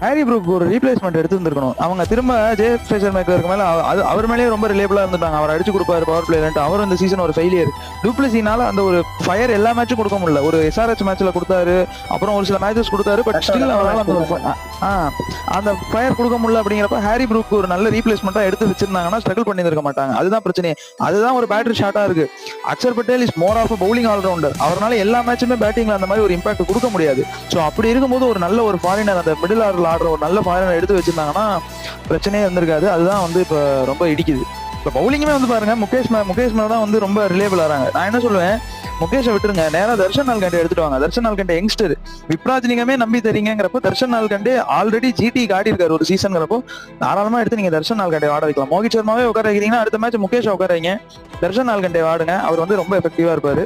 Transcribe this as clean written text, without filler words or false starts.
Harry Brook ஒரு replacement எடுத்துருந்துருக்கணும். அவங்க திரும்ப ஜேஎஃப் ஃப்ரேசர் மேக்கருக்கு மேல அது அவர் மேலேயே ரொம்ப ரிலேபிளா இருந்துட்டாங்க. அவர் அடிச்சு கொடுப்பாரு பவர் பிளேயர்ன்ட்டு. அவர் இந்த சீசன் ஒரு ஃபெயிலியர். டூப்ளசினால அந்த ஒரு ஃபயர் எல்லா மேட்சும் கொடுக்க முடியல. ஒரு எஸ்ஆர்எச் மேட்ச்ல கொடுத்தாரு, அப்புறம் ஒரு சில மேட்சஸ் கொடுத்தாரு. பட் ஸ்டில் அவரால் அந்த ஃபயர் கொடுக்க முடியல. அப்படிங்கிறப்ப ஹாரி ப்ரூக் ஒரு நல்ல ரீப்ளேஸ்மெண்டா எடுத்து வச்சிருந்தாங்கன்னா ஸ்ட்ரகிள் பண்ணியிருக்க மாட்டாங்க. அதுதான் பிரச்சனை. அதுதான் ஒரு பேட்டரி ஷாட்டா இருக்கு. Axar Patel is more of bowling allrounder. அவரால் எல்லா மேட்சுமே பேட்டிங்ல அந்த மாதிரி ஒரு இம்பாக்ட் கொடுக்க முடியாது. ஸோ அப்படி இருக்கும்போது ஒரு நல்ல ஒரு ஃபாரினர், அந்த மிடில் ஆர்டர் ஆடுற ஒரு நல்ல ஃபாரினர் எடுத்து வச்சிருந்தாங்கன்னா பிரச்சனையே இருந்திருக்காது. அதுதான் வந்து இப்போ ரொம்ப இடிக்குது. இப்போ பவுலிங்குமே வந்து பாருங்க, முகேஷ் மேல தான் வந்து ரொம்ப ரிலேபிள் ஆறாங்க. நான் என்ன சொல்லுவேன், முகேஷை விட்டுருங்க, நேரா தர்ஷன் நால்கண்டே எடுத்துட்டு வாங்க. தர்ஷன் நால்கண்டே யங்ஸ்டர், விப்ராஜ்லிங்கமே நம்பி தரீங்கிறப்போ தர்ஷன் நால்கண்டே ஆல்ரெடி ஜிடி ஆடி இருக்காரு ஒரு சீசன்ங்கிறப்போ தாராளமா எடுத்து நீங்க தர்ஷன் நால்கண்டே ஆட வைக்கலாம். மோகித் சர்மாவே உட்கார வைக்கிறீங்கன்னா அடுத்த மேட்ச் முகேஷ் உட்கார வைங்க, தர்ஷன் நால்கண்டே ஆடுங்க. அவர் வந்து ரொம்ப எஃபெக்டிவா இருப்பாரு.